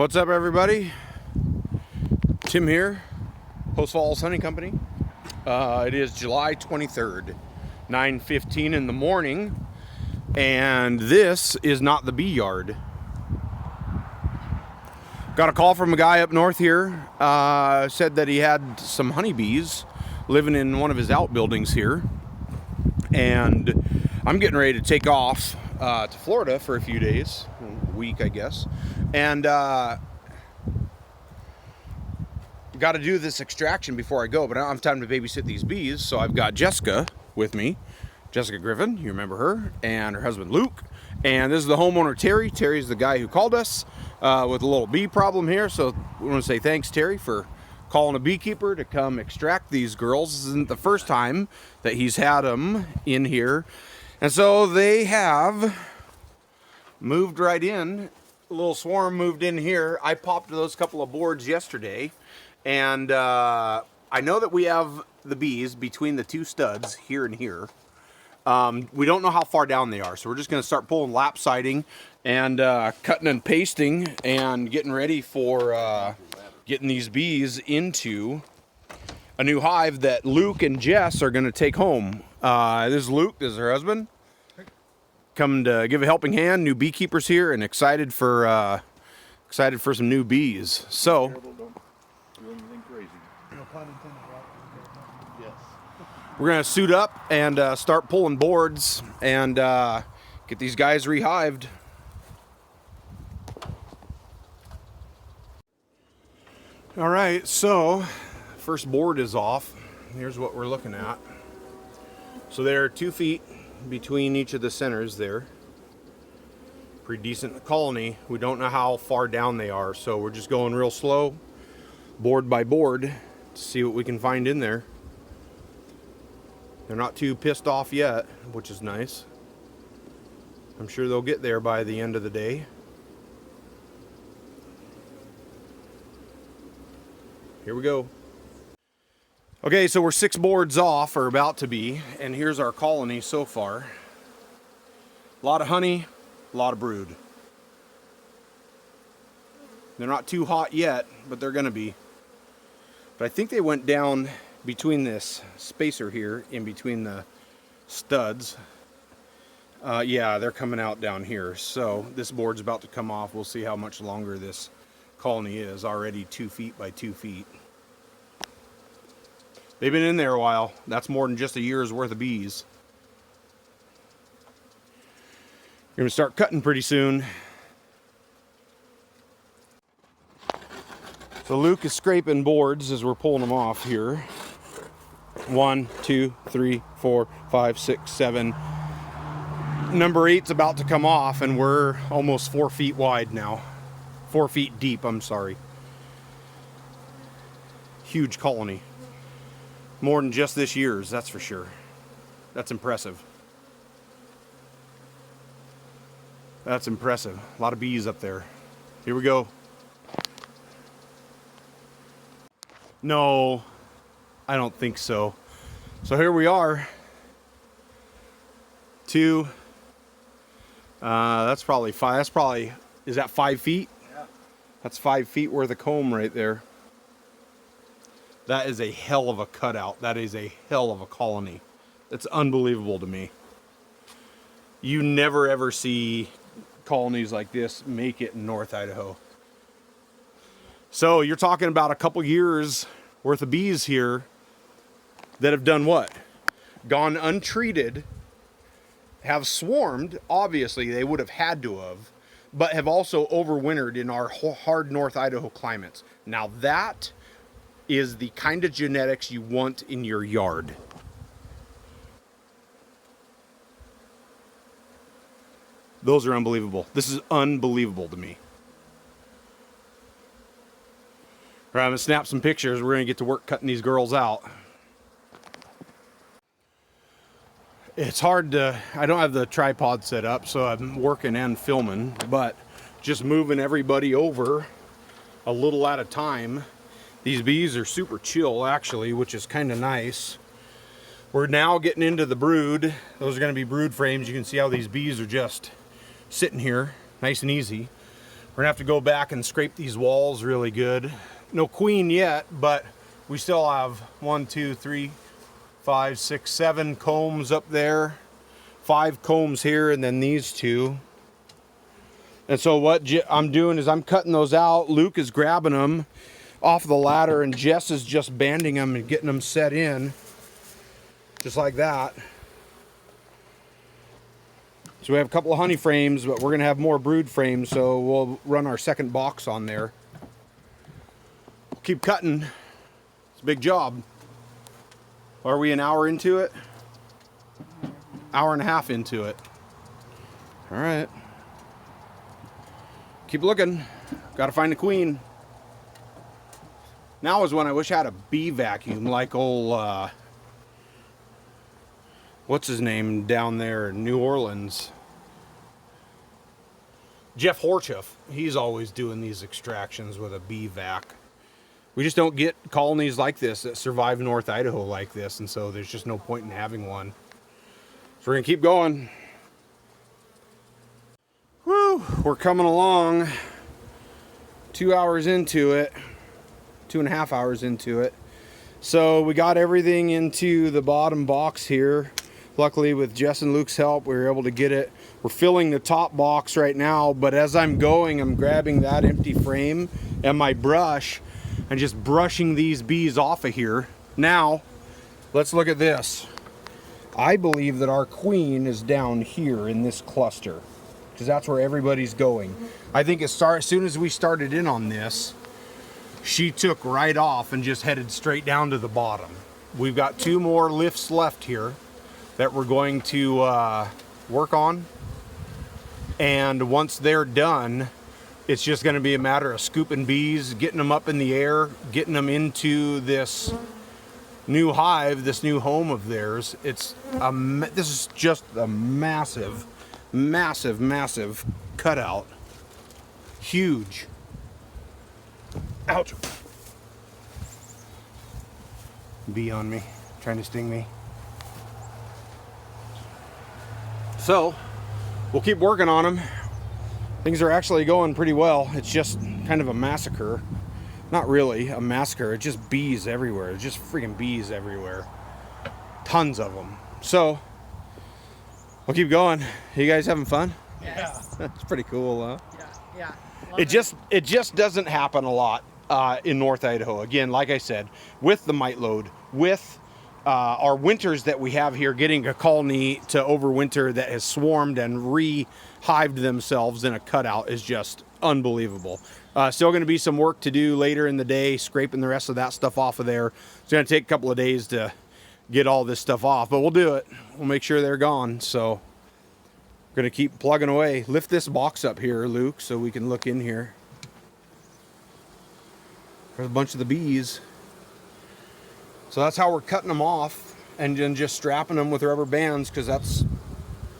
What's up, everybody? Tim here, Post Falls Hunting Company. It is July 23rd, 9:15 in the morning, and this is not the bee yard. Got a call from a guy up north here, said that he had some honeybees living in one of his outbuildings here, and I'm getting ready to take off to Florida for a few days, a week I guess, and got to do this extraction before I go, but I don't have time to babysit these bees, so I've got Jessica with me, Jessica Griffin, you remember her, and her husband Luke, and this is the homeowner Terry. Terry's the guy who called us with a little bee problem here, so we want to say thanks, Terry, for calling a beekeeper to come extract these girls. This isn't the first time that he's had them in here, and so they have moved right in. A little swarm moved in here. I popped those couple of boards yesterday, and I know that we have the bees between the two studs here and here. We don't know how far down they are, so we're just going to start pulling lap siding and cutting and pasting and getting ready for getting these bees into a new hive that Luke and Jess are going to take home. This is Luke, this is her husband. Come to give a helping hand. New beekeepers here, and excited for some new bees. So we're gonna suit up and start pulling boards and get these guys rehived. All right, so first board is off. Here's what we're looking at. So there are 2 feet between each of the centers there. Pretty decent colony. We don't know how far down they are, so we're just going real slow, board by board, to see what we can find in there. They're not too pissed off yet, which is nice. I'm sure they'll get there by the end of the day. Here we go. Okay, so we're 6 boards off, or about to be, and here's our colony so far. A lot of honey, a lot of brood. They're not too hot yet, but they're gonna be. But I think they went down between this spacer here, in between the studs. Yeah, they're coming out down here. So this board's about to come off. We'll see how much longer this colony is. Already 2 feet by 2 feet. They've been in there a while. That's more than just a year's worth of bees. We're gonna start cutting pretty soon. So Luke is scraping boards as we're pulling them off here. 1, 2, 3, 4, 5, 6, 7. Number 8's about to come off, and we're almost 4 feet wide now. 4 feet deep, I'm sorry. Huge colony. More than just this year's, that's for sure. That's impressive. That's impressive. A lot of bees up there. Here we go. No, I don't think so. So here we are. 2. That's probably 5. That's probably, is that 5 feet? Yeah. That's 5 feet worth of comb right there. That is a hell of a cutout. That is a hell of a colony. It's unbelievable to me. You never ever see colonies like this make it in North Idaho. So you're talking about a couple years worth of bees here that have done what? Gone untreated, have swarmed. Obviously they would have had to have, but have also overwintered in our hard North Idaho climates. Now that is the kind of genetics you want in your yard. Those are unbelievable. This is unbelievable to me. All right, I'm gonna snap some pictures. We're gonna get to work cutting these girls out. It's hard to, I don't have the tripod set up, so I'm working and filming, but just moving everybody over a little at a time. These bees are super chill, actually, which is kind of nice. We're now getting into the brood. Those are going to be brood frames. You can see how these bees are just sitting here, nice and easy. We're gonna have to go back and scrape these walls really good. No queen yet, but we still have 1, 2, 3, 5, 6, 7 combs up there. 5 combs here, and then these 2. And so what I'm doing is I'm cutting those out. Luke is grabbing them off the ladder, and Jess is just banding them and getting them set in. Just like that. So we have a couple of honey frames, but we're gonna have more brood frames, so we'll run our second box on there. We'll keep cutting. It's a big job. Are we an hour into it? Hour and a half into it. All right. Keep looking. Gotta find the queen. Now is when I wish I had a bee vacuum like old, what's his name down there in New Orleans? Jeff Horchuff. He's always doing these extractions with a bee vac. We just don't get colonies like this that survive North Idaho like this, and so there's just no point in having one. So we're gonna keep going. Woo, we're coming along. 2 hours into it, 2.5 hours into it. So we got everything into the bottom box here. Luckily, with Jess and Luke's help, we were able to get it. We're filling the top box right now, but as I'm going, I'm grabbing that empty frame and my brush and just brushing these bees off of here. Now, let's look at this. I believe that our queen is down here in this cluster, because that's where everybody's going. I think as soon as we started in on this, she took right off and just headed straight down to the bottom. We've got 2 more lifts left here that we're going to work on. And once they're done, it's just going to be a matter of scooping bees, getting them up in the air, getting them into this new hive, this new home of theirs. This is just a massive, massive, massive cutout. Huge. Ouch. Bee on me, trying to sting me. So, we'll keep working on them. Things are actually going pretty well. It's just kind of a massacre. Not really a massacre, it's just bees everywhere. It's just freaking bees everywhere. Tons of them. So, we'll keep going. You guys having fun? Yes. That's pretty cool, huh? Yeah. It just doesn't happen a lot in North Idaho. Again, like I said, with the mite load, with our winters that we have here, getting a colony to overwinter that has swarmed and re-hived themselves in a cutout is just unbelievable. Still going to be some work to do later in the day, scraping the rest of that stuff off of there. It's going to take a couple of days to get all this stuff off, but we'll do it. We'll make sure they're gone. So we're going to keep plugging away. Lift this box up here, Luke, so we can look in here. There's a bunch of the bees. So that's how we're cutting them off and then just strapping them with rubber bands, because that's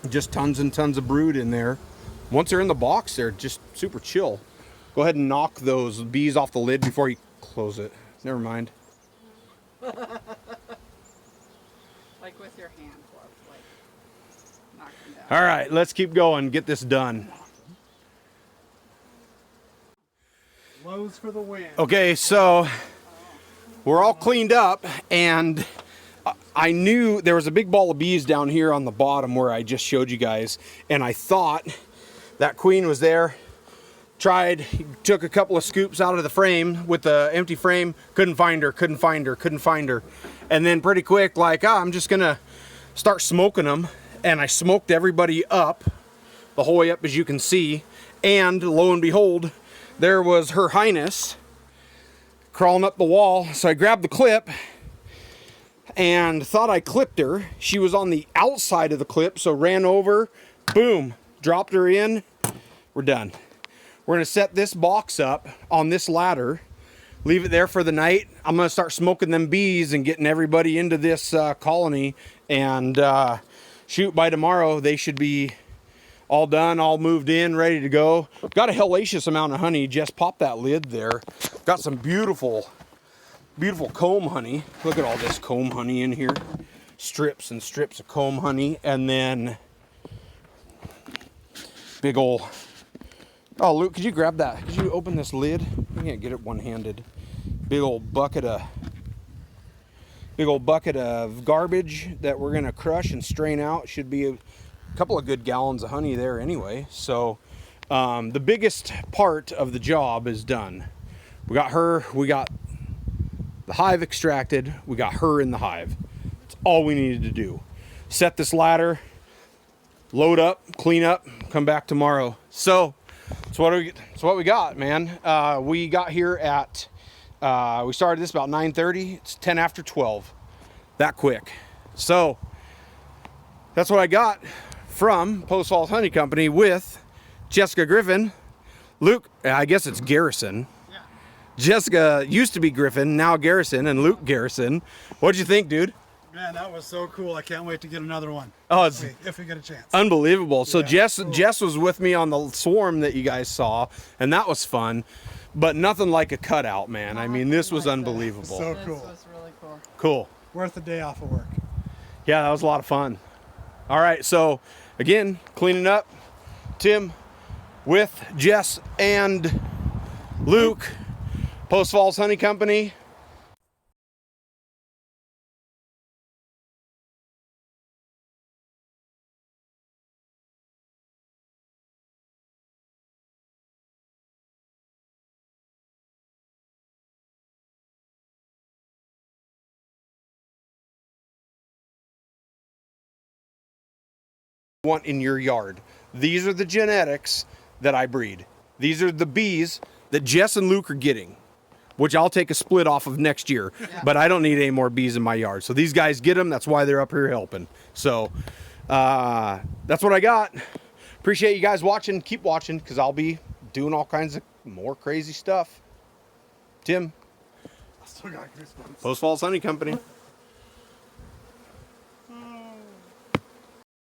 just tons and tons of brood in there. Once they're in the box, they're just super chill. Go ahead and knock those bees off the lid before you close it. Never mind. Like with your hand gloves, like knock them down. All right, let's keep going. Get this done. Lows for the win. Okay, so we're all cleaned up, and I knew there was a big ball of bees down here on the bottom where I just showed you guys, and I thought that queen was there. Took a couple of scoops out of the frame with the empty frame, couldn't find her. And then pretty quick, like, I'm just gonna start smoking them, and I smoked everybody up, the whole way up as you can see, and lo and behold, there was Her Highness crawling up the wall. So I grabbed the clip and thought I clipped her. She was on the outside of the clip, so ran over, boom, dropped her in. We're done. We're gonna set this box up on this ladder, leave it there for the night. I'm gonna start smoking them bees and getting everybody into this colony, and shoot, by tomorrow they should be all done, all moved in, ready to go. Got a hellacious amount of honey. Just pop that lid there. Got some beautiful, beautiful comb honey. Look at all this comb honey in here. Strips and strips of comb honey, and then big old Oh, Luke, could you grab that? Could you open this lid? You can't get it one-handed. Big old bucket of garbage that we're gonna crush and strain out. Should be a couple of good gallons of honey there anyway. So the biggest part of the job is done. We got the hive extracted, we got her in the hive. That's all we needed to do. Set this ladder, load up, clean up, come back tomorrow. So that's what we got, man. We got here at we started this about 9:30. It's 10 after 12. That quick. So that's what I got from Post Falls Honey Company with Jessica Griffin. Luke, I guess it's Garrison. Yeah. Jessica used to be Griffin, now Garrison, and Luke Garrison. What'd you think, dude? Man, that was so cool. I can't wait to get another one. Oh, it's if we get a chance. unbelievable. So Yeah, Jess was with me on the swarm that you guys saw, and that was fun. But nothing like a cutout, man. I mean, this was unbelievable. So This cool. was really cool. Cool. Worth a day off of work. Yeah, that was a lot of fun. All right, so again, cleaning up. Tim with Jess and Luke, Post Falls Honey Company. Want in your yard. These are the genetics that I breed. These are the bees that Jess and Luke are getting, which I'll take a split off of next year. But I don't need any more bees in my yard. So these guys get them. That's why they're up here helping. So that's what I got. Appreciate you guys watching. Keep watching because I'll be doing all kinds of more crazy stuff. Tim, I still got goosebumps. Post Falls Honey Company.